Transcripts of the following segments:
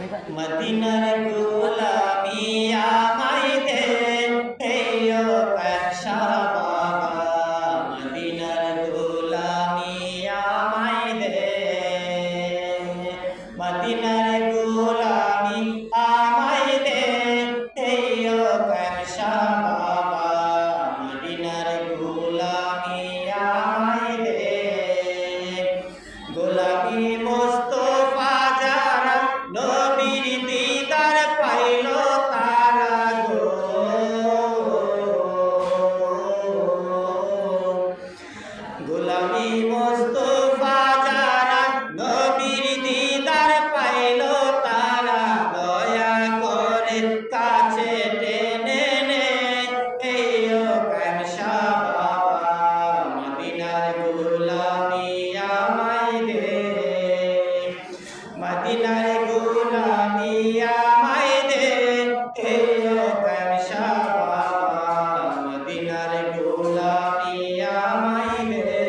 মদিনার গোলামি আমায় দে হেও কাশা বাবা মদিনার গোলামি আমায় দে মদিনার গোলামি আমায় দে হেও কাশা বাবা মদিনার গোলামি আমায় দে গোলামি মুস্তাফা যারা নবীর দিদার পাইল তারা গো গোলামি মুস্তাফা যারা নবীর দিদার পাইল তারা দয়া করে কাছে টেনে নে এইও কামশা বাবা মদিনার গোলামি আমায় দে মদিনার গোলামি আমায় দে হেও কামশা বাবা মদিনার গোলামি আমায় দে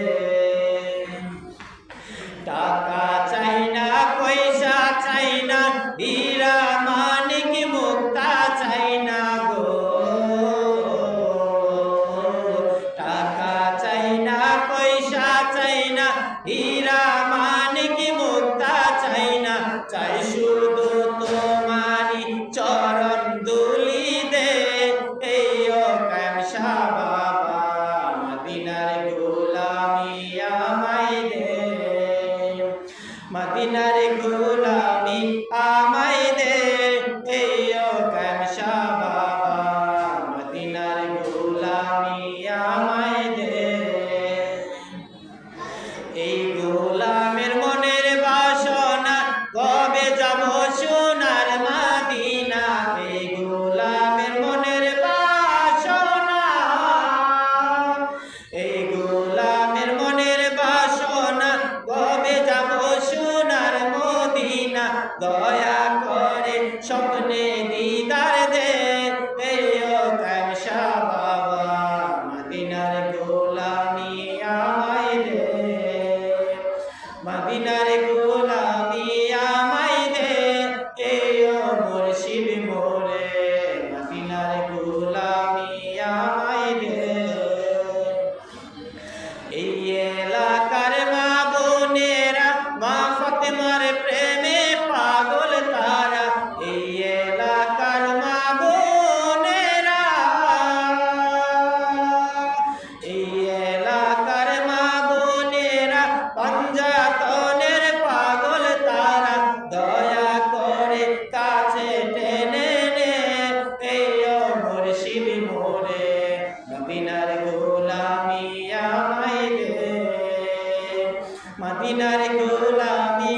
টাকা চাই না পয়সা চাই না হীরা মানিক মুক্তা চাই না গো টাকা চাই না পয়সা চাই না হীরা মানিক মুক্তা চাই না চাই শুধু তোমারি চরণ দুলি দে এইও কামশা বাবা মদিনার গোলামি আমায় দে মদিনার গোলামি আমায় দে এইও কামশা বাবা মদিনার গোলামি আমায় দে এই গোলামের মনের বাসনা কবে যাব সোনার মদিনা এই গোলামের মনের বাসনা এই গোলামের মনের বাসনা কবে যাব সোনার মদিনা দয়া করে স্বপ্নে দিদার দে এইও কামশা বাবা মদিনার গোলামি আমায় দে মদিনার গোলামি আমায় দে এইও মুর্শিদ মোরে মদিনার গোলামি আমায় দে এই এলাকার মা বোনেরা মা ফাতেমার প্রেমে পাগল তারা এই এলাকার মা বোনেরা এই এলাকার মা বোনেরা পঞ্জাতনের পাগল তারা দয়া করে কাছে টেনে নে এইও মুর্শিদ মোরে মদিনার গোলামি আমায় দে মদিনার গোলামি